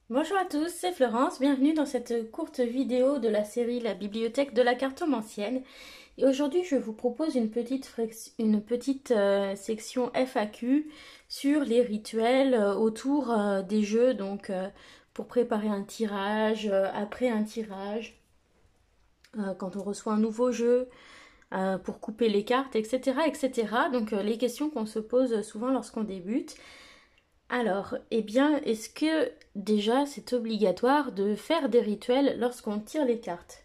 Bonjour à tous, c'est Florence, bienvenue dans cette courte vidéo de la série La bibliothèque de la cartomancienne. Et aujourd'hui je vous propose une petite section FAQ sur les rituels autour des jeux, donc pour préparer un tirage, après un tirage, quand on reçoit un nouveau jeu, pour couper les cartes, etc. etc. Donc les questions qu'on se pose souvent lorsqu'on débute. Alors, eh bien, est-ce que déjà c'est obligatoire de faire des rituels lorsqu'on tire les cartes?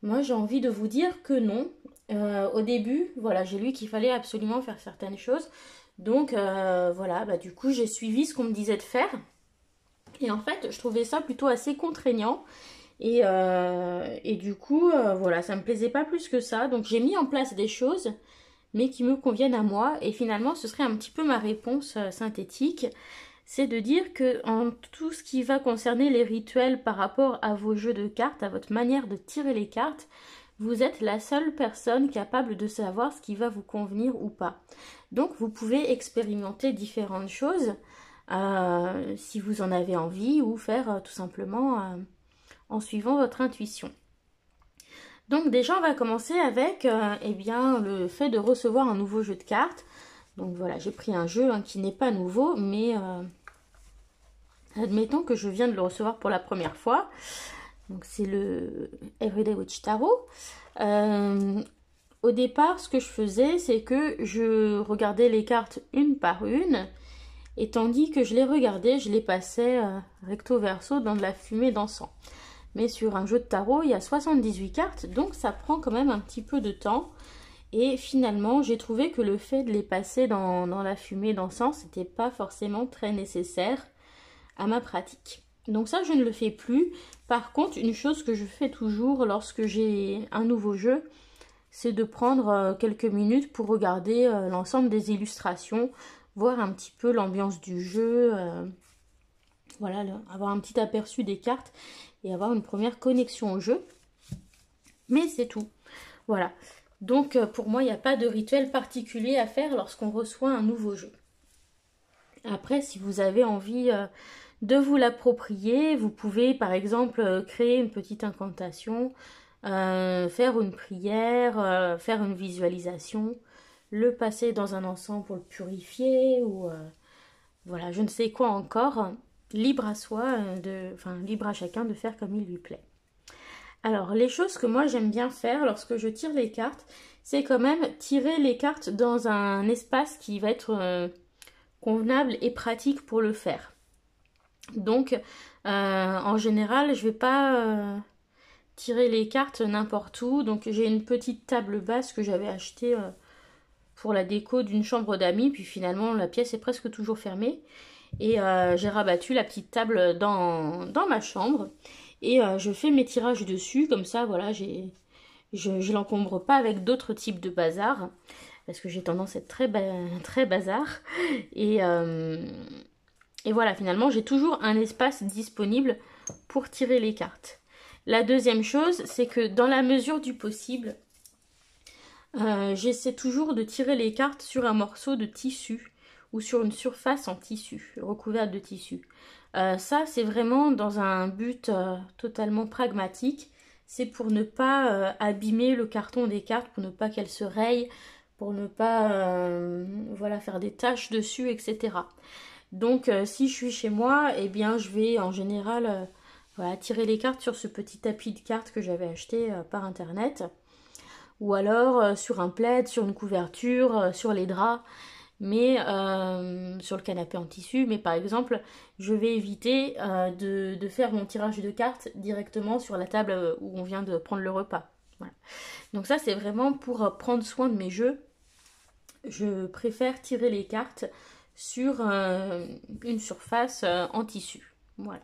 Moi, j'ai envie de vous dire que non. Au début, voilà, j'ai lu qu'il fallait absolument faire certaines choses. Donc, voilà, bah, du coup, j'ai suivi ce qu'on me disait de faire. Et en fait, je trouvais ça plutôt assez contraignant. Et du coup, voilà, ça me plaisait pas plus que ça. Donc, j'ai mis en place des choses, mais qui me conviennent à moi. Et finalement, ce serait un petit peu ma réponse synthétique. C'est de dire que en tout ce qui va concerner les rituels par rapport à vos jeux de cartes, à votre manière de tirer les cartes, vous êtes la seule personne capable de savoir ce qui va vous convenir ou pas. Donc vous pouvez expérimenter différentes choses si vous en avez envie ou faire tout simplement en suivant votre intuition. Donc déjà on va commencer avec eh bien, le fait de recevoir un nouveau jeu de cartes. Donc voilà, j'ai pris un jeu qui n'est pas nouveau, mais admettons que je viens de le recevoir pour la première fois. Donc c'est le Everyday Witch Tarot. Au départ, ce que je faisais, c'est que je regardais les cartes une par une. Et tandis que je les regardais, je les passais recto verso dans de la fumée d'encens. Mais sur un jeu de tarot, il y a 78 cartes, donc ça prend quand même un petit peu de temps. Et finalement, j'ai trouvé que le fait de les passer dans la fumée d'encens, c'était pas forcément très nécessaire à ma pratique. Donc ça, je ne le fais plus. Par contre, une chose que je fais toujours lorsque j'ai un nouveau jeu, c'est de prendre quelques minutes pour regarder l'ensemble des illustrations, voir un petit peu l'ambiance du jeu, voilà, avoir un petit aperçu des cartes et avoir une première connexion au jeu. Mais c'est tout. Voilà. Donc pour moi, il n'y a pas de rituel particulier à faire lorsqu'on reçoit un nouveau jeu. Après, si vous avez envie de vous l'approprier, vous pouvez par exemple créer une petite incantation, faire une prière, faire une visualisation, le passer dans un encens pour le purifier ou voilà, je ne sais quoi encore. Libre à soi, libre à chacun de faire comme il lui plaît. Alors, les choses que moi j'aime bien faire lorsque je tire les cartes, c'est quand même tirer les cartes dans un espace qui va être convenable et pratique pour le faire. Donc, en général, je vais pas tirer les cartes n'importe où. Donc, j'ai une petite table basse que j'avais achetée pour la déco d'une chambre d'amis. Puis finalement, la pièce est presque toujours fermée. Et j'ai rabattu la petite table dans ma chambre. Et je fais mes tirages dessus. Comme ça, voilà, je l'encombre pas avec d'autres types de bazar. Parce que j'ai tendance à être très bazar. Et, et voilà, finalement, j'ai toujours un espace disponible pour tirer les cartes. La deuxième chose, c'est que dans la mesure du possible, j'essaie toujours de tirer les cartes sur un morceau de tissu ou sur une surface en tissu, recouverte de tissu. Ça, c'est vraiment dans un but totalement pragmatique. C'est pour ne pas abîmer le carton des cartes, pour ne pas qu'elles se rayent, pour ne pas voilà, faire des taches dessus, etc. Donc, si je suis chez moi, eh bien, je vais en général voilà, tirer les cartes sur ce petit tapis de cartes que j'avais acheté par internet. Ou alors sur un plaid, sur une couverture, sur les draps, mais sur le canapé en tissu. Mais par exemple, je vais éviter de faire mon tirage de cartes directement sur la table où on vient de prendre le repas. Voilà. Donc ça, c'est vraiment pour prendre soin de mes jeux. Je préfère tirer les cartes sur une surface en tissu. Voilà.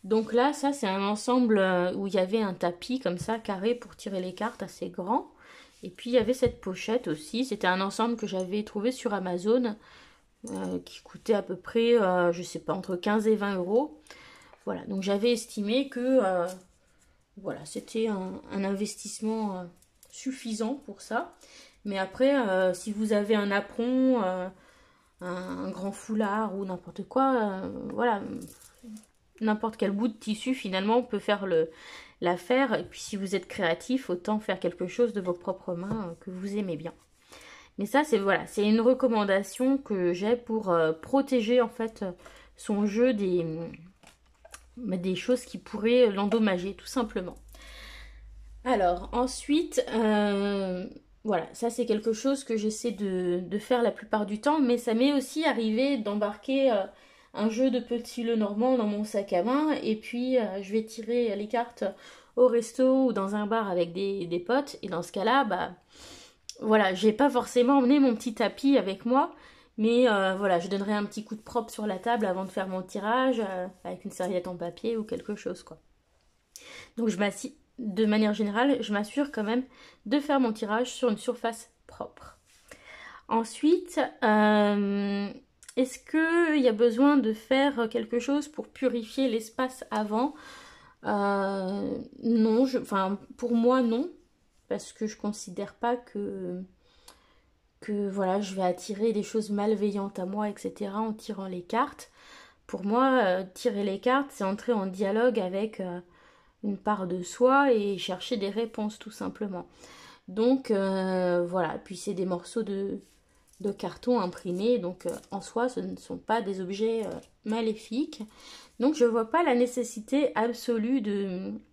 Donc là, ça, c'est un ensemble où il y avait un tapis comme ça, carré, pour tirer les cartes, assez grand. Et puis, il y avait cette pochette aussi. C'était un ensemble que j'avais trouvé sur Amazon, qui coûtait à peu près, je sais pas, entre 15 et 20 euros. Voilà, donc j'avais estimé que voilà, c'était un investissement suffisant pour ça. Mais après, si vous avez un apron, un grand foulard ou n'importe quoi, voilà, n'importe quel bout de tissu finalement peut faire l'affaire. Et puis si vous êtes créatif, autant faire quelque chose de vos propres mains que vous aimez bien. Mais ça, c'est voilà, c'est une recommandation que j'ai pour protéger en fait son jeu des choses qui pourraient l'endommager, tout simplement. Alors, ensuite, voilà, ça c'est quelque chose que j'essaie de faire la plupart du temps, mais ça m'est aussi arrivé d'embarquer un jeu de petit Lenormand dans mon sac à main, et puis je vais tirer les cartes au resto ou dans un bar avec des potes, et dans ce cas-là, bah voilà, j'ai pas forcément emmené mon petit tapis avec moi, mais voilà, je donnerai un petit coup de propre sur la table avant de faire mon tirage, avec une serviette en papier ou quelque chose, quoi. Donc de manière générale, je m'assure quand même de faire mon tirage sur une surface propre. Ensuite, est-ce qu'il y a besoin de faire quelque chose pour purifier l'espace avant? Non, pour moi non, parce que je considère pas que voilà, je vais attirer des choses malveillantes à moi, etc. en tirant les cartes. Pour moi, tirer les cartes, c'est entrer en dialogue avec une part de soi et chercher des réponses tout simplement. Donc voilà, puis c'est des morceaux de carton imprimés, donc en soi ce ne sont pas des objets maléfiques. Donc je ne vois pas la nécessité absolue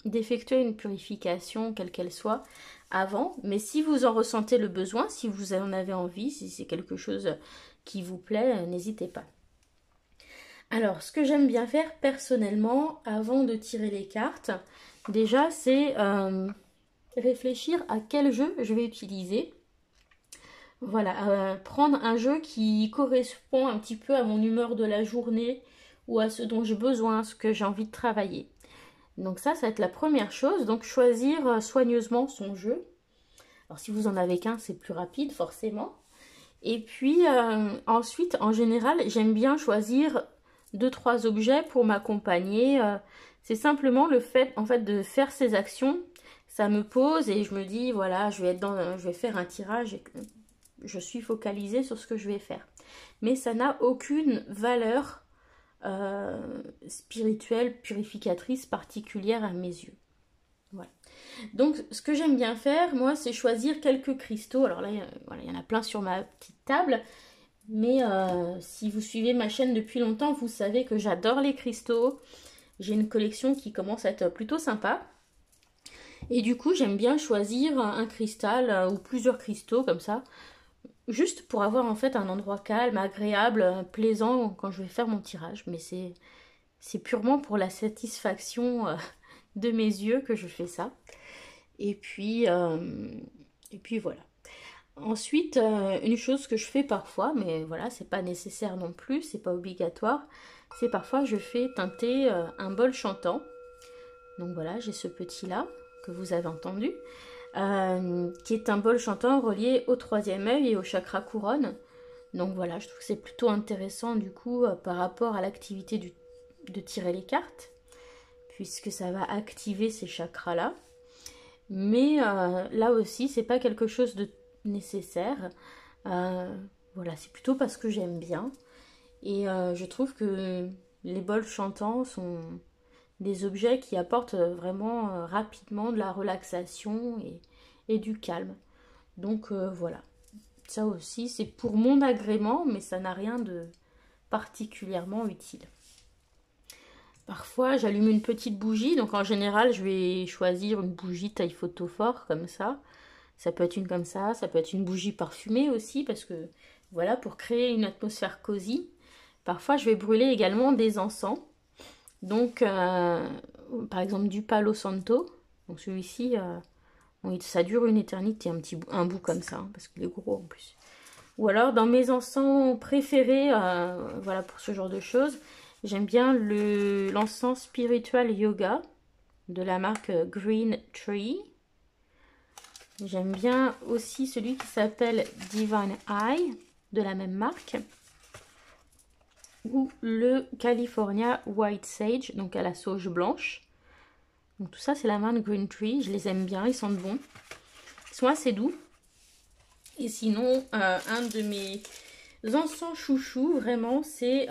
d'effectuer une purification quelle qu'elle soit avant, mais si vous en ressentez le besoin, si vous en avez envie, si c'est quelque chose qui vous plaît, n'hésitez pas. Alors, ce que j'aime bien faire personnellement, avant de tirer les cartes, déjà, c'est réfléchir à quel jeu je vais utiliser. Voilà, prendre un jeu qui correspond un petit peu à mon humeur de la journée ou à ce dont j'ai besoin, ce que j'ai envie de travailler. Donc ça va être la première chose. Donc, choisir soigneusement son jeu. Alors, si vous en avez qu'un, c'est plus rapide, forcément. Et puis, ensuite, en général, j'aime bien choisir 2-3 objets pour m'accompagner. C'est simplement le fait, en fait, de faire ces actions. Ça me pose et je me dis, voilà, je vais faire un tirage et je suis focalisée sur ce que je vais faire. Mais ça n'a aucune valeur spirituelle, purificatrice particulière à mes yeux. Voilà. Donc, ce que j'aime bien faire, moi, c'est choisir quelques cristaux. Alors là, voilà, il y en a plein sur ma petite table. Mais si vous suivez ma chaîne depuis longtemps, vous savez que j'adore les cristaux. J'ai une collection qui commence à être plutôt sympa. Et du coup, j'aime bien choisir un cristal ou plusieurs cristaux comme ça. Juste pour avoir en fait un endroit calme, agréable, plaisant quand je vais faire mon tirage. Mais c'est purement pour la satisfaction de mes yeux que je fais ça. Et puis voilà. Ensuite, une chose que je fais parfois, mais voilà, c'est pas nécessaire non plus, c'est pas obligatoire, c'est parfois je fais teinter un bol chantant. Donc voilà, j'ai ce petit là que vous avez entendu, qui est un bol chantant relié au troisième œil et au chakra couronne. Donc voilà, je trouve que c'est plutôt intéressant du coup par rapport à l'activité de tirer les cartes, puisque ça va activer ces chakras là. Mais là aussi, c'est pas quelque chose de nécessaire. Voilà, c'est plutôt parce que j'aime bien. Et je trouve que les bols chantants sont des objets qui apportent vraiment rapidement de la relaxation et du calme. Donc voilà, ça aussi c'est pour mon agrément, mais ça n'a rien de particulièrement utile. Parfois j'allume une petite bougie, donc en général je vais choisir une bougie taille photophore comme ça. Ça peut être une comme ça peut être une bougie parfumée aussi, parce que voilà, pour créer une atmosphère cosy. Parfois je vais brûler également des encens. Donc par exemple du Palo Santo. Donc celui-ci, bon, ça dure une éternité, un bout comme ça, hein, parce qu'il est gros en plus. Ou alors dans mes encens préférés, voilà, pour ce genre de choses, j'aime bien l'encens Spiritual Yoga de la marque Green Tree. J'aime bien aussi celui qui s'appelle Divine Eye de la même marque. Ou le California White Sage, donc à la sauge blanche. Donc tout ça c'est la marque Green Tree, je les aime bien, ils sentent bon. Ils sont assez doux. Et sinon, un de mes encens chouchous, vraiment, c'est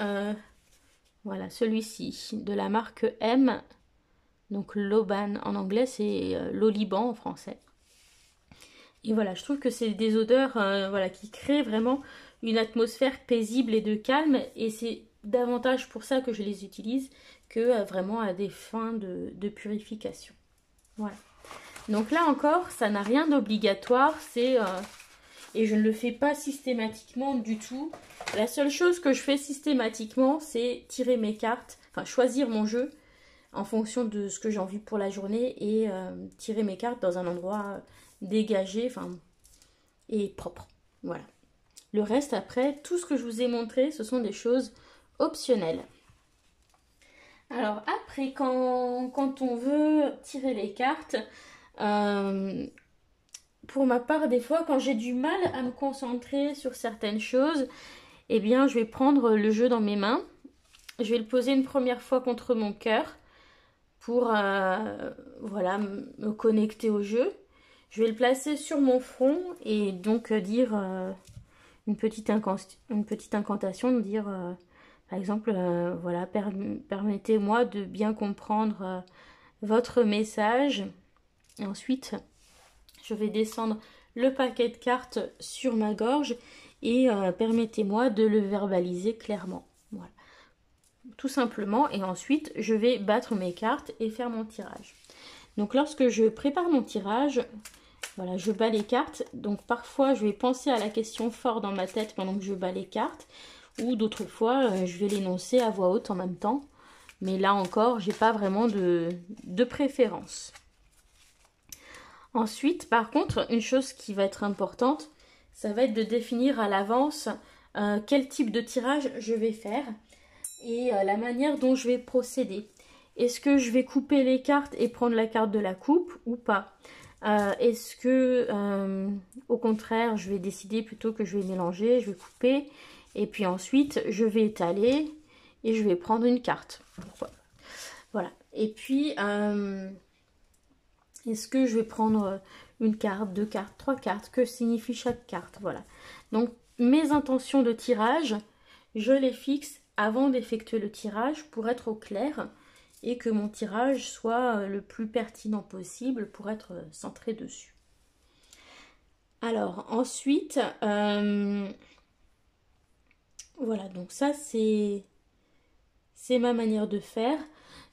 Voilà, celui-ci, de la marque M. Donc Loban en anglais, c'est l'Oliban en français. Et voilà, je trouve que c'est des odeurs voilà, qui créent vraiment une atmosphère paisible et de calme. Et c'est davantage pour ça que je les utilise que vraiment à des fins de purification. Voilà. Donc là encore, ça n'a rien d'obligatoire. Et je ne le fais pas systématiquement du tout. La seule chose que je fais systématiquement, c'est tirer mes cartes, enfin choisir mon jeu en fonction de ce que j'ai envie pour la journée et tirer mes cartes dans un endroit dégagé et propre. Voilà. Le reste, après, tout ce que je vous ai montré, ce sont des choses optionnelles. Alors après, quand on veut tirer les cartes, pour ma part, des fois, quand j'ai du mal à me concentrer sur certaines choses, eh bien, je vais prendre le jeu dans mes mains. Je vais le poser une première fois contre mon cœur pour voilà, me connecter au jeu. Je vais le placer sur mon front et donc dire une petite incantation, de dire par exemple, voilà, permettez-moi de bien comprendre votre message. Et ensuite, je vais descendre le paquet de cartes sur ma gorge et permettez-moi de le verbaliser clairement. Voilà. Tout simplement. Et ensuite, je vais battre mes cartes et faire mon tirage. Donc, lorsque je prépare mon tirage, voilà, je bats les cartes. Donc, parfois, je vais penser à la question fort dans ma tête pendant que je bats les cartes. Ou d'autres fois, je vais l'énoncer à voix haute en même temps. Mais là encore, j'ai pas vraiment de préférence. Ensuite, par contre, une chose qui va être importante, ça va être de définir à l'avance quel type de tirage je vais faire et la manière dont je vais procéder. Est-ce que je vais couper les cartes et prendre la carte de la coupe ou pas? Est-ce que, au contraire, je vais décider plutôt que je vais mélanger, je vais couper et puis ensuite, je vais étaler et je vais prendre une carte. Voilà. Et puis... est-ce que je vais prendre une carte, deux cartes, trois cartes? Que signifie chaque carte? Voilà. Donc, mes intentions de tirage, je les fixe avant d'effectuer le tirage pour être au clair et que mon tirage soit le plus pertinent possible pour être centré dessus. Alors, ensuite, voilà. Donc ça, c'est ma manière de faire.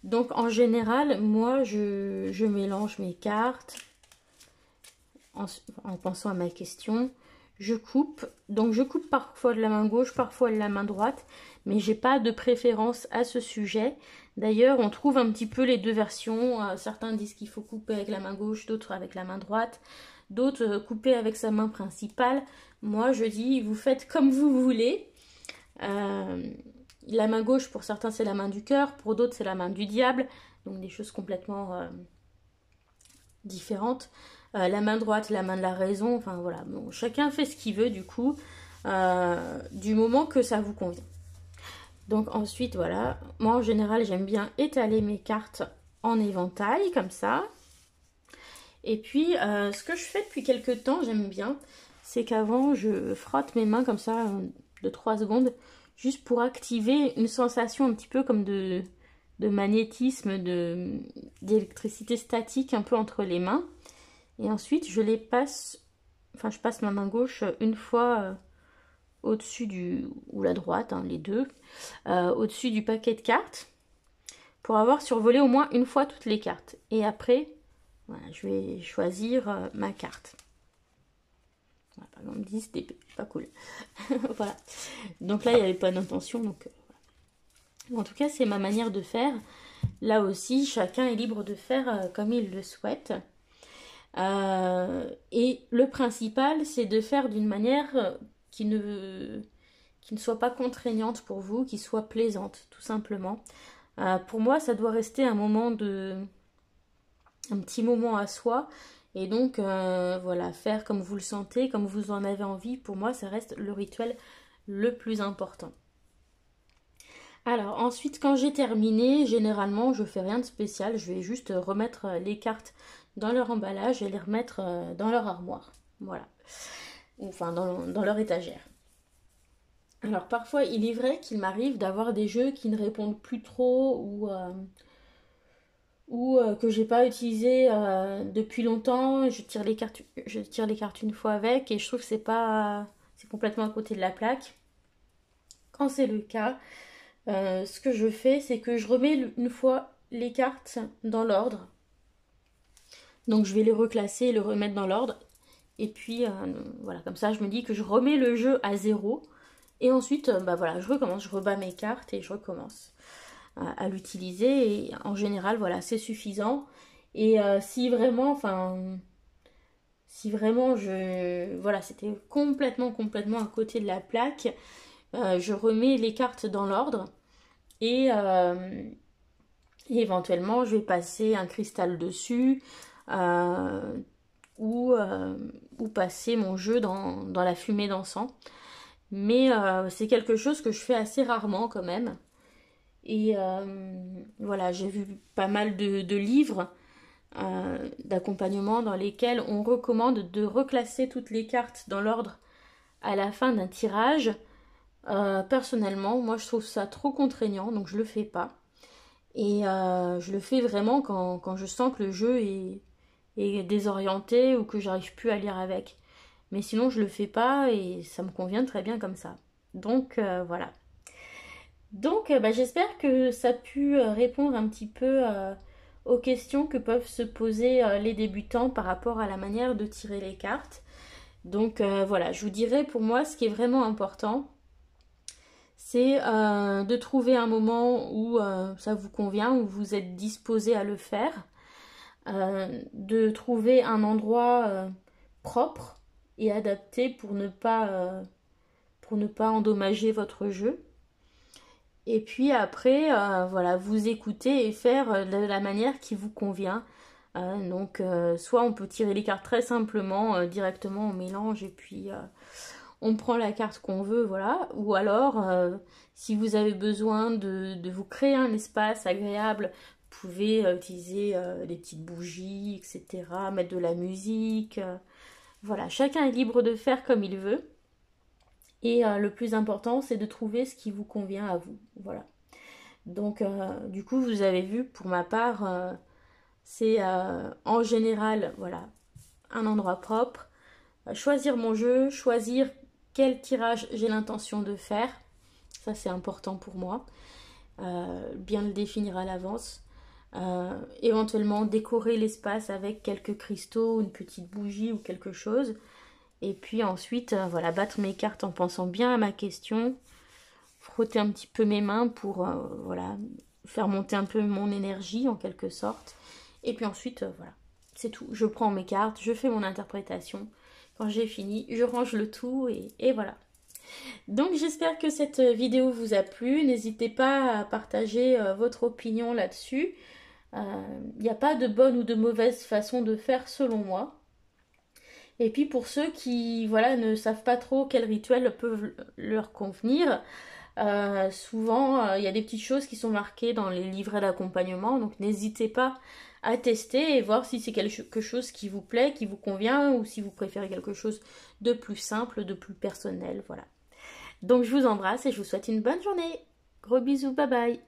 Donc en général, moi je mélange mes cartes en pensant à ma question. Je coupe. Donc je coupe parfois de la main gauche, parfois de la main droite. Mais j'ai pas de préférence à ce sujet. D'ailleurs, on trouve un petit peu les deux versions. Certains disent qu'il faut couper avec la main gauche, d'autres avec la main droite. D'autres couper avec sa main principale. Moi je dis, vous faites comme vous voulez. La main gauche, pour certains, c'est la main du cœur. Pour d'autres, c'est la main du diable. Donc, des choses complètement différentes. La main droite, la main de la raison. Enfin, voilà. Bon, chacun fait ce qu'il veut, du coup. Du moment que ça vous convient. Donc, ensuite, voilà. Moi, en général, j'aime bien étaler mes cartes en éventail, comme ça. Et puis, ce que je fais depuis quelques temps, j'aime bien, c'est qu'avant, je frotte mes mains comme ça, de 3 secondes, juste pour activer une sensation un petit peu comme de magnétisme, d'électricité statique un peu entre les mains. Et ensuite, je les passe, enfin je passe ma main gauche une fois au-dessus ou la droite, hein, les deux, au-dessus du paquet de cartes, pour avoir survolé au moins une fois toutes les cartes. Et après, voilà, je vais choisir ma carte. Voilà, par exemple 10 d'épée, pas cool. Voilà. Donc là, il n'y avait pas d'intention. Donc, voilà. En tout cas, c'est ma manière de faire. Là aussi, chacun est libre de faire comme il le souhaite. Et le principal, c'est de faire d'une manière qui ne soit pas contraignante pour vous, qui soit plaisante, tout simplement. Pour moi, ça doit rester un petit moment à soi. Et donc, voilà, faire comme vous le sentez, comme vous en avez envie. Pour moi, ça reste le rituel le plus important. Alors, ensuite, quand j'ai terminé, généralement, je fais rien de spécial. Je vais juste remettre les cartes dans leur emballage et les remettre dans leur armoire. Voilà. Enfin, dans leur étagère. Alors parfois il est vrai qu'il m'arrive d'avoir des jeux qui ne répondent plus trop ou que j'ai pas utilisé depuis longtemps. Je tire les cartes une fois avec et je trouve que c'est complètement à côté de la plaque. Quand c'est le cas, ce que je fais, c'est que je remets une fois les cartes dans l'ordre. Donc je vais les reclasser et les remettre dans l'ordre. Et puis voilà, comme ça je me dis que je remets le jeu à zéro. Et ensuite, bah voilà, je recommence, je rebats mes cartes et je recommence à l'utiliser. Et en général, voilà, c'est suffisant. Et si vraiment, enfin, si vraiment voilà, c'était complètement à côté de la plaque, je remets les cartes dans l'ordre et éventuellement je vais passer un cristal dessus euh, ou, euh, ou passer mon jeu dans la fumée d'encens. Mais c'est quelque chose que je fais assez rarement quand même. Et voilà, j'ai vu pas mal de livres d'accompagnement dans lesquels on recommande de reclasser toutes les cartes dans l'ordre à la fin d'un tirage. Personnellement, moi je trouve ça trop contraignant, donc je le fais pas. Et je le fais vraiment quand je sens que le jeu est désorienté ou que j'arrive plus à lire avec. Mais sinon, je le fais pas et ça me convient très bien comme ça. Donc voilà. Donc bah, j'espère que ça a pu répondre un petit peu aux questions que peuvent se poser les débutants par rapport à la manière de tirer les cartes. Donc voilà, je vous dirais pour moi ce qui est vraiment important, c'est de trouver un moment où ça vous convient, où vous êtes disposé à le faire, de trouver un endroit propre et adapté pour ne pas endommager votre jeu. Et puis après, voilà, vous écoutez et faire de la manière qui vous convient. Donc, soit on peut tirer les cartes très simplement, directement on mélange et puis on prend la carte qu'on veut, voilà. Ou alors, si vous avez besoin de vous créer un espace agréable, vous pouvez utiliser des petites bougies, etc., mettre de la musique. Voilà, chacun est libre de faire comme il veut. Et le plus important, c'est de trouver ce qui vous convient à vous. Voilà. Donc, du coup, vous avez vu, pour ma part, c'est en général, voilà, un endroit propre. Choisir mon jeu, choisir quel tirage j'ai l'intention de faire. Ça, c'est important pour moi. Bien le définir à l'avance. Éventuellement, décorer l'espace avec quelques cristaux, une petite bougie ou quelque chose. Et puis ensuite, voilà, battre mes cartes en pensant bien à ma question, frotter un petit peu mes mains pour voilà, faire monter un peu mon énergie en quelque sorte. Et puis ensuite, voilà, c'est tout. Je prends mes cartes, je fais mon interprétation. Quand j'ai fini, je range le tout et voilà. Donc j'espère que cette vidéo vous a plu. N'hésitez pas à partager votre opinion là-dessus. Il n'y a pas de bonne ou de mauvaise façon de faire selon moi. Et puis pour ceux qui voilà, ne savent pas trop quels rituels peuvent leur convenir, souvent il y a des petites choses qui sont marquées dans les livrets d'accompagnement, donc n'hésitez pas à tester et voir si c'est quelque chose qui vous plaît, qui vous convient, ou si vous préférez quelque chose de plus simple, de plus personnel, voilà. Donc je vous embrasse et je vous souhaite une bonne journée. Gros bisous, bye bye.